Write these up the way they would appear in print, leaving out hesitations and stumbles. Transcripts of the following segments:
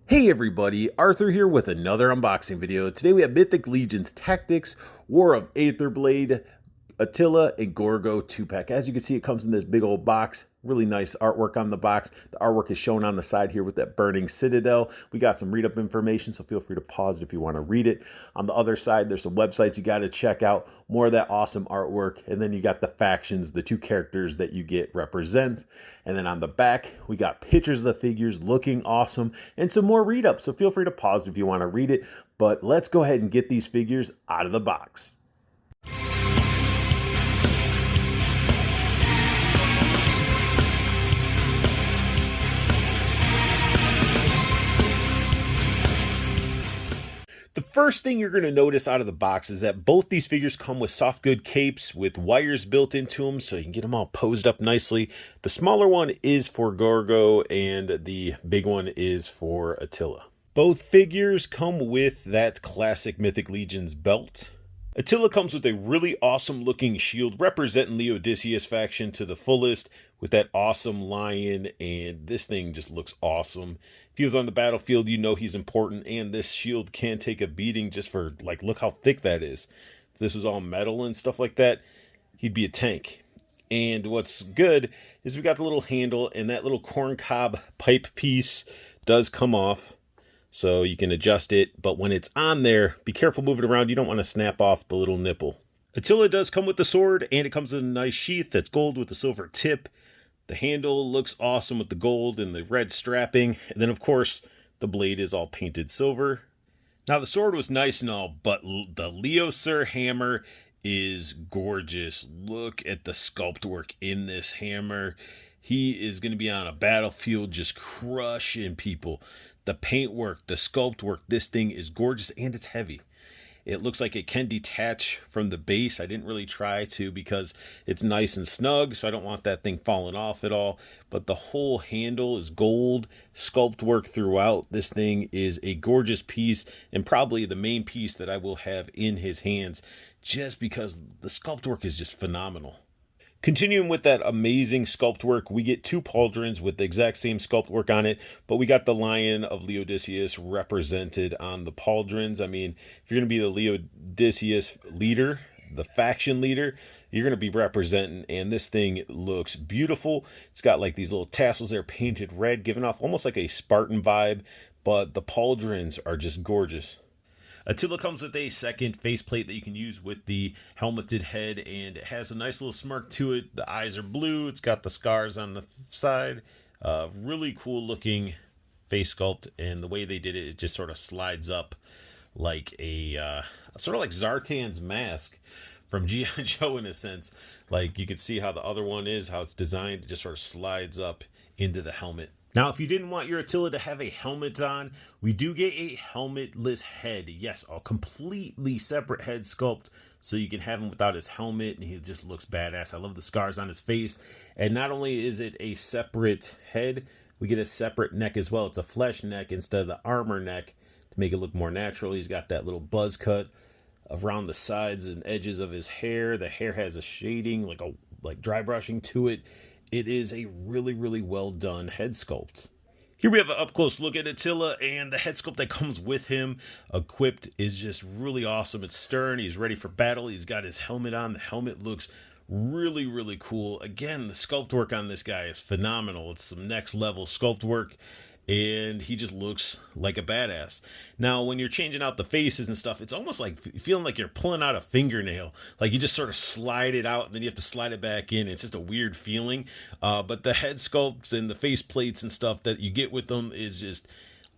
Hey everybody, Arthur here with another unboxing video. Today we have Mythic Legion's Tactics, War of Aetherblade, Attila and Gorgo 2-pack. As you can see, it comes in this big old box. Really nice artwork on the box. The artwork is shown on the side here with that burning citadel. We got some read-up information, so feel free to pause it if you want to read it. On the other side, there's some websites you got to check out. More of that awesome artwork. And then you got the factions, the two characters that you get represent. And then on the back, we got pictures of the figures looking awesome and some more read-up. So feel free to pause it if you want to read it. But let's go ahead and get these figures out of the box. The first thing you're going to notice out of the box is that both these figures come with soft good capes with wires built into them so you can get them all posed up nicely. The smaller one is for Gorgo and the big one is for Attila. Both figures come with that classic Mythic Legion's belt. Attila comes with a really awesome looking shield representing Leodysseus faction to the fullest with that awesome lion, and this thing just looks awesome. If he was on the battlefield, you know he's important, and this shield can take a beating just for, like, look how thick that is. If this was all metal and stuff like that, he'd be a tank. And what's good is we got the little handle, and that little corncob pipe piece does come off, so you can adjust it. But when it's on there, be careful moving around. You don't want to snap off the little nipple. Attila does come with the sword, and it comes in a nice sheath that's gold with a silver tip. The handle looks awesome with the gold and the red strapping. And then, of course, the blade is all painted silver. Now, the sword was nice and all, but the Leossyr hammer is gorgeous. Look at the sculpt work in this hammer. He is going to be on a battlefield just crushing people. The paint work, the sculpt work, this thing is gorgeous and it's heavy. It looks like it can detach from the base. I didn't really try to because it's nice and snug, so I don't want that thing falling off at all. But the whole handle is gold, sculpt work throughout. This thing is a gorgeous piece and probably the main piece that I will have in his hands just because the sculpt work is just phenomenal. Continuing with that amazing sculpt work, we get two pauldrons with the exact same sculpt work on it, but we got the lion of Leodysseus represented on the pauldrons. I mean, if you're going to be the Leodysseus leader, the faction leader, you're going to be representing, and this thing looks beautiful. It's got like these little tassels there painted red, giving off almost like a Spartan vibe, but the pauldrons are just gorgeous. Attila comes with a second faceplate that you can use with the helmeted head, and it has a nice little smirk to it. The eyes are blue. It's got the scars on the side. Really cool looking face sculpt, and the way they did it, it just sort of slides up like a sort of like Zartan's mask from G.I. Joe in a sense. Like you could see how the other one is, how it's designed. It just sort of slides up into the helmet. Now, if you didn't want your Attila to have a helmet on, we do get a helmetless head. Yes, a completely separate head sculpt, so you can have him without his helmet, and he just looks badass. I love the scars on his face. And not only is it a separate head, we get a separate neck as well. It's a flesh neck instead of the armor neck to make it look more natural. He's got that little buzz cut around the sides and edges of his hair. The hair has a shading, like dry brushing to it. It is a really, really well done head sculpt. Here we have an up close look at Attila, and the head sculpt that comes with him equipped is just really awesome. It's stern. He's ready for battle. He's got his helmet on. The helmet looks really, really cool. Again, the sculpt work on this guy is phenomenal. It's some next level sculpt work, and he just looks like a badass. Now, when you're changing out the faces and stuff, it's almost like feeling like you're pulling out a fingernail. Like you just sort of slide it out and then you have to slide it back in. It's just a weird feeling. But the head sculpts and the face plates and stuff that you get with them is just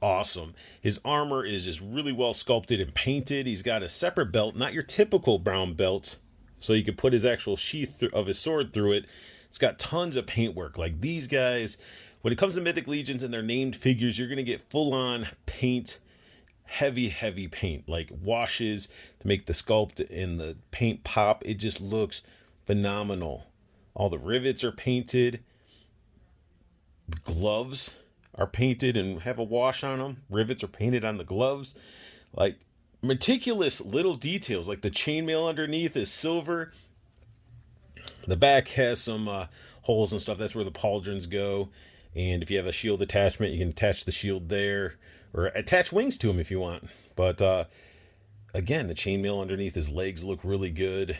awesome. His armor is just really well sculpted and painted. He's got a separate belt, not your typical brown belt, so you can put his actual sheath of his sword through it. It's got tons of paint work. Like these guys, when it comes to Mythic Legions and their named figures, you're going to get full-on paint, heavy paint, like washes to make the sculpt and the paint pop. It just looks phenomenal. All the rivets are painted. The gloves are painted and have a wash on them. Rivets are painted on the gloves. Like meticulous little details, like the chainmail underneath is silver. The back has some holes and stuff. That's where the pauldrons go. And if you have a shield attachment, you can attach the shield there, or attach wings to him if you want. But again, the chainmail underneath his legs look really good.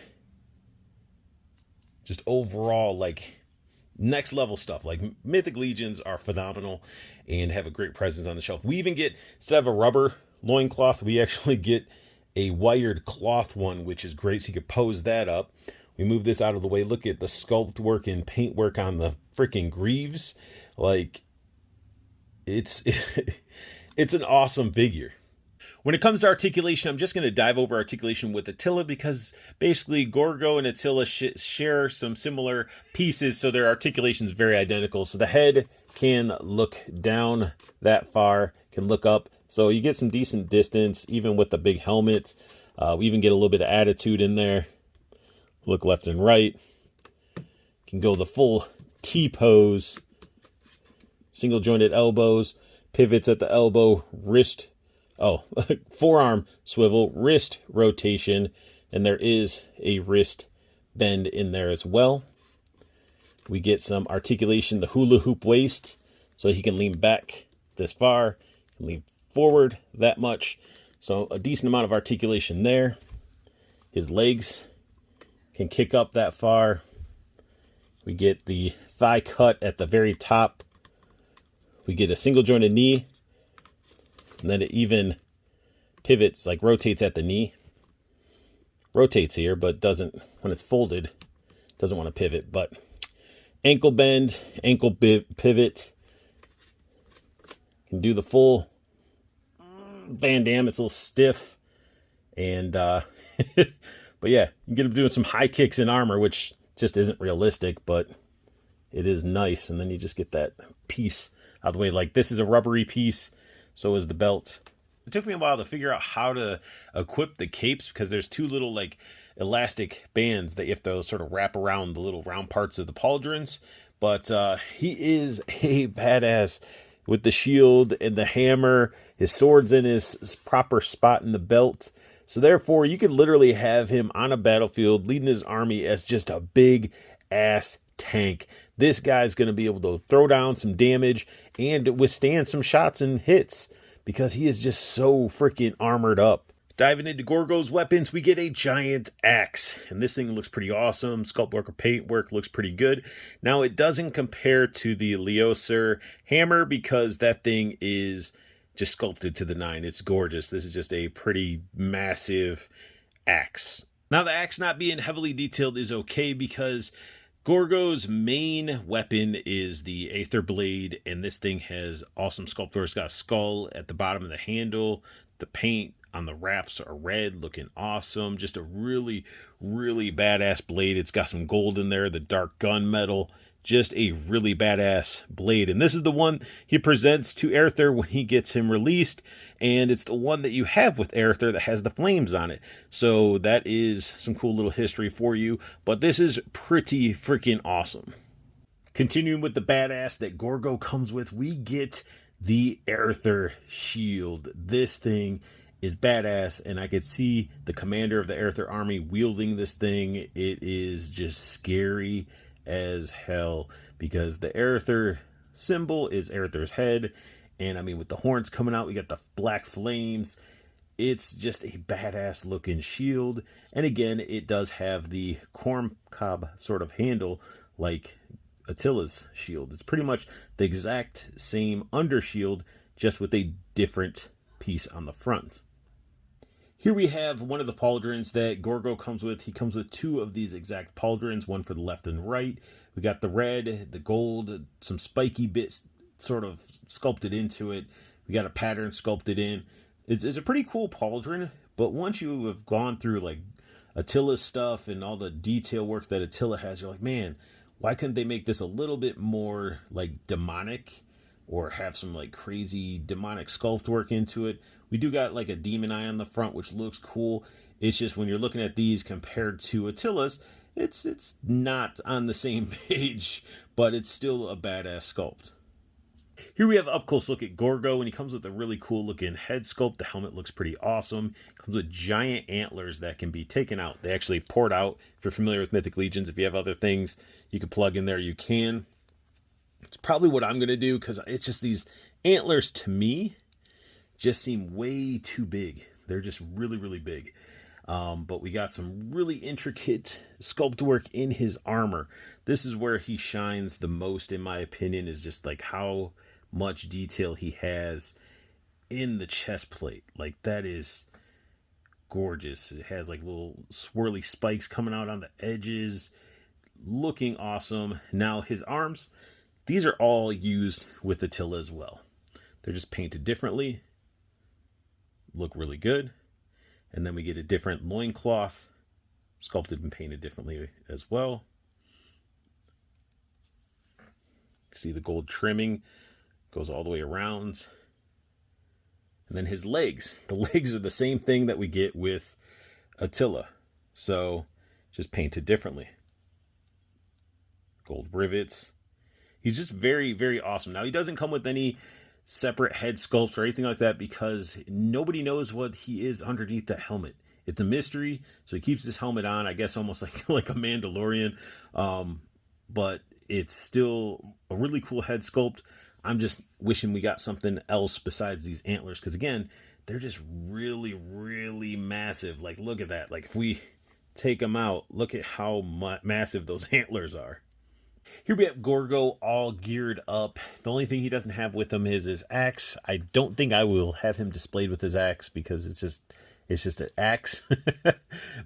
Just overall, like, next level stuff. Like, Mythic Legions are phenomenal and have a great presence on the shelf. We even get, instead of a rubber loincloth, we actually get a wired cloth one, which is great, so you could pose that up. We move this out of the way. Look at the sculpt work and paint work on the freaking greaves. Like, it's it's an awesome figure. When it comes to articulation, I'm just going to dive over articulation with Attila, because basically Gorgo and Attila share some similar pieces, so their articulation is very identical. So the head can look down that far, can look up, so you get some decent distance, even with the big helmet. We even get a little bit of attitude in there. Look left and right. Can go the full T-pose. Single jointed elbows, pivots at the elbow, wrist, forearm swivel, wrist rotation, and there is a wrist bend in there as well. We get some articulation, the hula hoop waist, so he can lean back this far, lean forward that much. So a decent amount of articulation there. His legs can kick up that far. We get the thigh cut at the very top. We get a single jointed knee, and then it even pivots, like rotates at the knee. Rotates here, but doesn't, when it's folded, doesn't want to pivot. But ankle bend, ankle pivot. Can do the full Van Damme. It's a little stiff. And, but yeah, you get him doing some high kicks in armor, which just isn't realistic, but it is nice. And then you just get that piece out of the way. Like, this is a rubbery piece, so is the belt. It took me a while to figure out how to equip the capes, because there's two little like elastic bands that you have to sort of wrap around the little round parts of the pauldrons. But he is a badass with the shield and the hammer. His sword's in his proper spot in the belt. So therefore, you could literally have him on a battlefield leading his army as just a big ass tank. This guy's going to be able to throw down some damage and withstand some shots and hits, because he is just so freaking armored up. Diving into Gorgo's weapons, we get a giant axe, and this thing looks pretty awesome. Sculpt work or paint work looks pretty good. Now, it doesn't compare to the Leossyr hammer, because that thing is just sculpted to the nine. It's gorgeous. This is just a pretty massive axe. Now, the axe not being heavily detailed is okay, because Gorgo's main weapon is the Aetherblade, and this thing has awesome sculpture. It's got a skull at the bottom of the handle. The paint on the wraps are red, looking awesome. Just a really, really badass blade. It's got some gold in there, the dark gunmetal. Just a really badass blade. And this is the one he presents to Arethyr when he gets him released. And it's the one that you have with Arethyr that has the flames on it. So that is some cool little history for you. But this is pretty freaking awesome. Continuing with the badass that Gorgo comes with, we get the Arethyr shield. This thing is badass, and I could see the commander of the Arethyr army wielding this thing. It is just scary as hell, because the Arethyr symbol is Arethyr's head, and I mean, with the horns coming out, we got the black flames. It's just a badass looking shield, and again, it does have the corn cob sort of handle like Attila's shield. It's pretty much the exact same undershield, just with a different piece on the front. Here we have one of the pauldrons that Gorgo comes with. He comes with two of these exact pauldrons, one for the left and right. We got the red, the gold, some spiky bits sort of sculpted into it. We got a pattern sculpted in. It's a pretty cool pauldron, but once you have gone through like Attila's stuff and all the detail work that Attila has, you're like, man, why couldn't they make this a little bit more like demonic, or have some like crazy demonic sculpt work into it? We do got like a demon eye on the front, which looks cool. It's just when you're looking at these compared to Attila's, it's not on the same page, but it's still a badass sculpt. Here we have an up-close look at Gorgo, and he comes with a really cool looking head sculpt. The helmet looks pretty awesome. It comes with giant antlers that can be taken out. They actually port out. If you're familiar with Mythic Legions, if you have other things you can plug in there, you can. It's probably what I'm going to do because it's just these antlers to me just seem way too big. They're just really, really big. But we got some really intricate sculpt work in his armor. This is where he shines the most, in my opinion, is just like how much detail he has in the chest plate. Like, that is gorgeous. It has like little swirly spikes coming out on the edges, looking awesome. Now his arms, these are all used with Attila as well. They're just painted differently, look really good. And then we get a different loincloth, sculpted and painted differently as well. See the gold trimming goes all the way around. And then his legs. The legs are the same thing that we get with Attila. So just painted differently. Gold rivets. He's just very, very awesome. Now, he doesn't come with any separate head sculpts or anything like that because nobody knows what he is underneath that helmet. It's a mystery, so he keeps this helmet on, I guess almost like a Mandalorian. But it's still a really cool head sculpt. I'm just wishing we got something else besides these antlers because, again, they're just really, really massive. Like, look at that. Like, if we take them out, look at how massive those antlers are. Here we have Gorgo all geared up. The only thing he doesn't have with him is his axe. I don't think I will have him displayed with his axe because it's just an axe.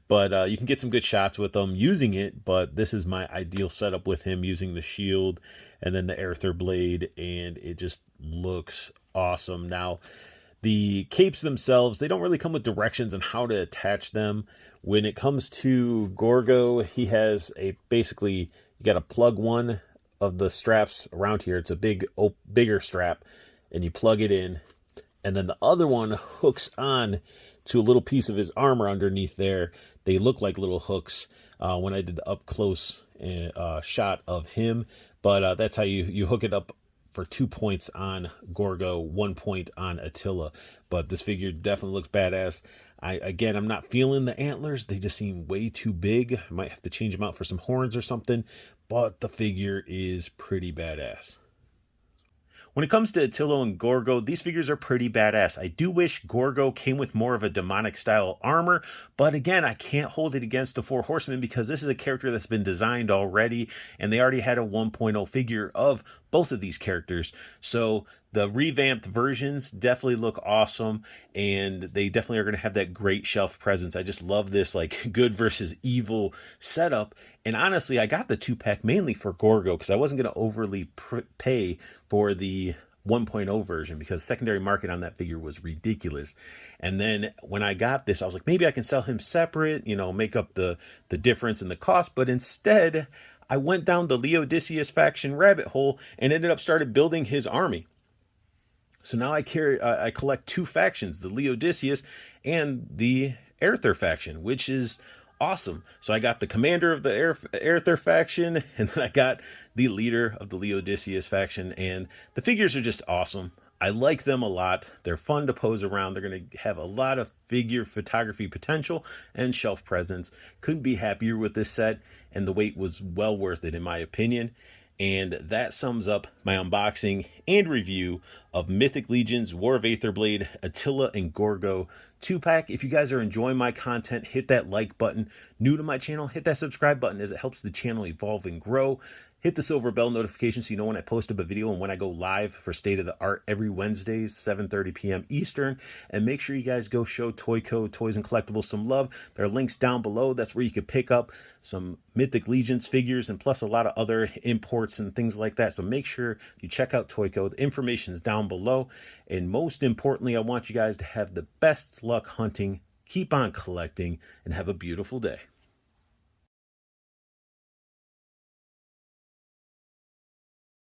But you can get some good shots with him using it. But this is my ideal setup with him, using the shield and then the Aetherblade, and it just looks awesome. Now, the capes themselves, they don't really come with directions on how to attach them. When it comes to Gorgo, he has basically, you got to plug one of the straps around here. It's a bigger strap, and you plug it in, and then the other one hooks on to a little piece of his armor underneath there. They look like little hooks when I did the up close shot of him, but that's how you hook it up for 2 points on Gorgo, 1 point on Attila. But this figure definitely looks badass. I'm not feeling the antlers. They just seem way too big. I might have to change them out for some horns or something, but the figure is pretty badass. When it comes to Attila and Gorgo, these figures are pretty badass. I do wish Gorgo came with more of a demonic style armor, but again, I can't hold it against the Four Horsemen because this is a character that's been designed already, and they already had a 1.0 figure of both of these characters. So the revamped versions definitely look awesome, and they definitely are going to have that great shelf presence. I just love this like good versus evil setup. And honestly, I got the 2-pack mainly for Gorgo because I wasn't going to overly pay for the 1.0 version because secondary market on that figure was ridiculous. And then when I got this, I was like, maybe I can sell him separate, make up the difference in the cost. But instead, I went down the Leodysseus faction rabbit hole and ended up started building his army. So now I collect 2 factions, the Leodysseus and the Arethyr faction, which is awesome. So I got the commander of the Arethyr faction, and then I got the leader of the Leodysseus faction, and the figures are just awesome. I like them a lot. They're fun to pose around. They're going to have a lot of figure photography potential and shelf presence. Couldn't be happier with this set, and the wait was well worth it in my opinion. And that sums up my unboxing and review of Mythic Legion's War of Aetherblade, Attila and Gorgo 2-pack. If you guys are enjoying my content, hit that like button. New to my channel, hit that subscribe button as it helps the channel evolve and grow. Hit the silver bell notification so you know when I post up a video and when I go live for State of the Art every Wednesdays, 7:30 p.m. Eastern. And make sure you guys go show Toyco Toys and Collectibles some love. There are links down below. That's where you can pick up some Mythic Legions figures and plus a lot of other imports and things like that. So make sure you check out Toyco. The information is down below. And most importantly, I want you guys to have the best luck hunting, keep on collecting, and have a beautiful day.